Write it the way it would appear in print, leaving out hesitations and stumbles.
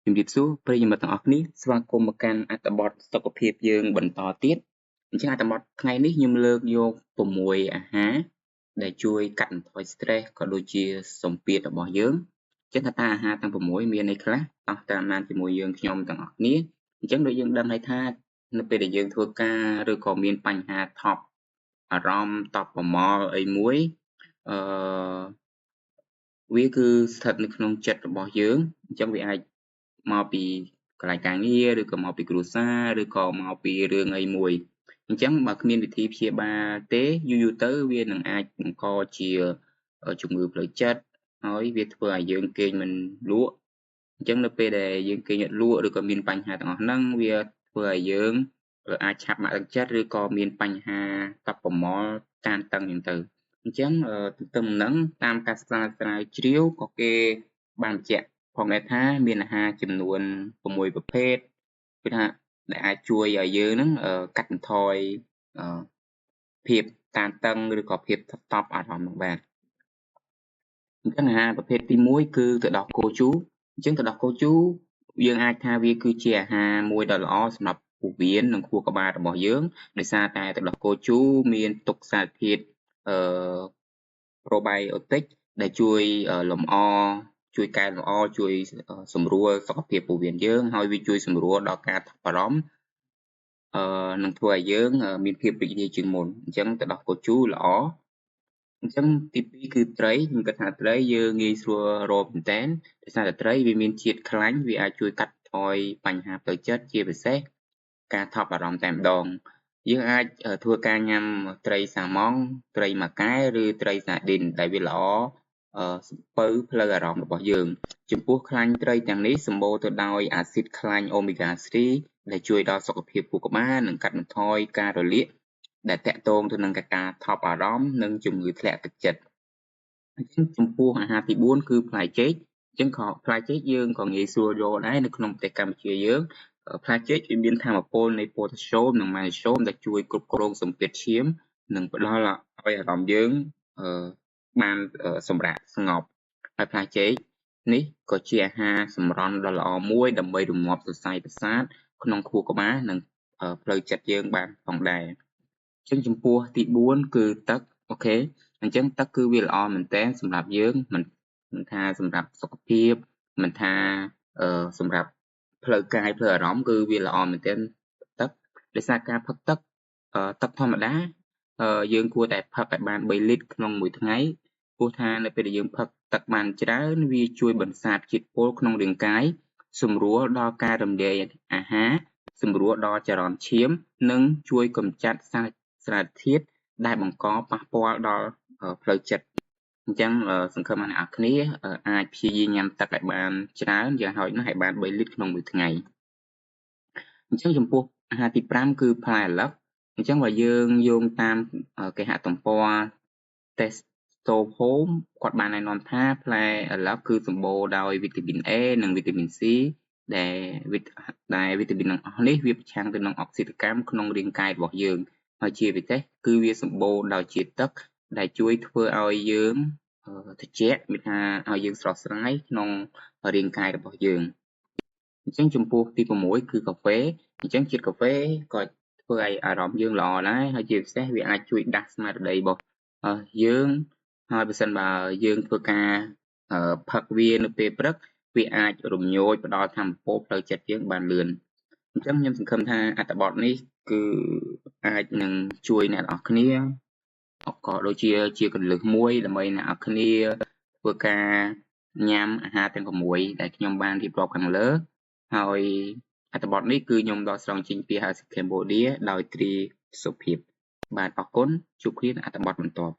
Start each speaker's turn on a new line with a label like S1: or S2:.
S1: ជំរាបសួរប្រិយមិត្តទាំងអស់គ្នាស្វាគមន៍មកកាន់អត្ថបទសុខភាពយើងបន្តទៀតអញ្ចឹងអត្ថបទថ្ងៃនេះខ្ញុំលើកយក6អាហារដែលជួយកាត់បន្ថយ stress ក៏ដូចជាសម្ពាធរបស់យើងអញ្ចឹងថាអាហារទាំង6មានអីខ្លះអស់តាមបានជាមួយយើងខ្ញុំទាំងអស់គ្នាអញ្ចឹងដូចយើងដឹងហើយថានៅពេលដែលយើងធ្វើការឬក៏មានបញ្ហាថប់អារម្មណ៍តប់ប្រមល់អីមួយអឺវាគឺស្ថិតនៅក្នុងចិត្តរបស់យើងអញ្ចឹងវាអាចមកពីកន្លែងការងារឬក៏មកពីគ្រួសារឬក៏មកពីរឿងអីមួយអញ្ចឹងបើគ្មានវិធីព្យាបាលទេយូរៗទៅវានឹងអាចបង្កជាជំងឺផ្លូវចិត្តហើយវាធ្វើឲ្យយើងគេងមិនលក់អញ្ចឹងនៅពេលដែលយើងគេងអត់លក់ឬក៏មានបញ្ហាទាំងអស់ហ្នឹងវាធ្វើឲ្យយើងអាចឆាប់បាក់ទឹកចិត្តឬក៏មានបញ្ហាតប់ប្រមល់តានតឹងហ្នឹងទៅអញ្ចឹងទន្ទឹមនឹងតាមការសិក្សាស្រាវជ្រាវក៏គេបានបញ្ជាក់ផងដែរថាមានអាហារចំនួន6ប្រភេទគឺថាដែលអាចជួយឲ្យយើងហ្នឹងកាត់បន្ថយភាពតានតឹងឬក៏ភាពតប់អារម្មណ៍នឹងបានអញ្ចឹងអាហារប្រភេទទី1គឺទឹកដោះគោជូរអញ្ចឹងទឹកដោះគោជូរយើងអាចថាវាគឺជាអាហារមួយដ៏ល្អសម្រាប់ពោះវៀននិងខួរក្បាលរបស់យើងដោយសារតែទឹកដោះគោជូរមានទុកសារធាតុprobiotic ដែលជួយលម្អជួយកែលម្អជួយសម្រួលសុខភាពពោះវៀនយើងហើយវាជួយសម្រួលដល់ការថប់បារម្ភនឹងធ្វើឲ្យយើងមានភាពរីករាយជាងមុនអញ្ចឹងទឹកដោះគោជូរល្អអញ្ចឹងទី2គឺត្រីខ្ញុំគិតថាត្រីយើងងាយស្រួលរកមែនតើដោយសារតែត្រីវាមានជាតិខ្លាញ់វាអាចជួយកាត់បន្ថយបញ្ហាផ្លូវចិត្តជាពិសេសការថប់បារម្ភតែម្ដងយើងអាចធ្វើការញ៉ាំត្រីសាម៉ង់ត្រីម៉ាកែឬត្រីសាឌីនដែលវាល្អសំពៅផ្លូវអារម្មណ៍របស់យើងចំពោះខ្លាញ់ត្រីទាំងនេះសម្បូរទៅដោយអាស៊ីតខ្លាញ់អូមេហ្គា3ដែលជួយដល់សុខភាពខួរក្បាលនិងកាត់បន្ថយការរលាកដែលតាក់ទងទៅនឹងការថប់អារម្មណ៍និងជំងឺធ្លាក់ទឹកចិត្តអញ្ចឹងចំពោះអាហារទី4គឺផ្លែចេកអញ្ចឹងក៏ផ្លែចេកយើងក៏ងាយស្រួលរកដែរនៅក្នុងប្រទេសកម្ពុជាយើងផ្លែចេកវាមានថាមពលនៃប៉ូតាស្យូមនិងម៉ាញ៉េស្យូមដែលជួយគ្រប់គ្រងសម្ពាធឈាមនិងផ្ដល់ឲ្យអារម្មណ៍យើងបានសម្រាកស្ងប់ហើយផ្លែចេកនេះក៏ជាអាហារសម្រន់ដ៏ល្អមួយដើម្បីរងាប់សរសៃប្រសាទក្នុងខួរក្បាលនិងផ្លូវចិត្តយើងបានផងដែរអញ្ចឹងចំពោះទី4គឺទឹកអូខេអញ្ចឹងទឹកគឺវាល្អមែនតើសម្រាប់យើងមិនថាសម្រាប់សុខភាពមិនថាសម្រាប់ផ្លូវកាយផ្លូវអារម្មណ៍គឺវាល្អមែនទែនទឹកដោយសារការផឹកទឹកទឹកធម្មតាយើងគួរតែផឹកឲ្យបាន3លីត្រក្នុងមួយថ្ងៃព្រោះថានៅពេលដែលយើងផឹកទឹកបានច្រើនវាជួយបន្សាបជាតិពុលក្នុងរាងកាយសម្រួលដល់ការរំលាយអាហារសម្រួលដល់ចរន្តឈាមនិងជួយកម្ចាត់សារធាតុដែលបង្កប៉ះពាល់ដល់ផ្លូវចិត្តអញ្ចឹងសង្ឃឹមអ្នកនរគ្នាអាចព្យាយាមញ៉ាំទឹកឲ្យបានច្រើនយ៉ាងហោចណាស់ឲ្យបាន3លីត្រក្នុងមួយថ្ងៃអញ្ចឹងចំពោះអាហារទី5គឺផ្លែអាឡឹកអញ្ចឹងបើយើងយោងតាមគេហទំព័រ Testohome គាត់បានណែនាំថាផ្លែអាឡឹកគឺសម្បូរដោយវីតាមីន A និងវីតាមីន C ដែលវីតាមីនទាំងអស់នេះវាប្រឆាំងទៅនឹងអុកស៊ីតកម្មក្នុងរាងកាយរបស់យើងហើយជាពិសេសគឺវាសម្បូរដោយជាតិទឹកដែលជួយធ្វើឲ្យយើងត្រជាក់មានថាឲ្យយើងស្រស់ស្រាយក្នុងរាងកាយរបស់យើងអញ្ចឹងចំពោះទី6គឺកាហ្វេអញ្ចឹងជាតិកាហ្វេក៏ធ្វើឲ្យអារម្មណ៍យើងល្អដែរហើយជាពិសេសវាអាចជួយដាស់ស្មារតីរបស់យើងហើយបើសិនបើយើងធ្វើការផឹកវានៅពេលព្រឹកវាអាចរំញោចផ្ដល់ថាមពលផ្លូវចិត្តយើងបានលឿនអញ្ចឹងខ្ញុំសង្ឃឹមថាអត្ថបទនេះគឺអាចនឹងជួយអ្នកនរគ្នាក៏ដូចជាកលឹះមួយដើម្បីអ្នកនរគ្នាធ្វើការញ៉ាំអាហារទាំង6ដែលខ្ញុំបានរៀបរាប់ខាងលើហើយអត្ថបទនេះគឺខ្ញុំដកស្រង់ចេញពី Health Cambodia ដោយត្រីសុភាពបាទអរគុណជួបគ្នានៅអត្ថបទបន្ទាប់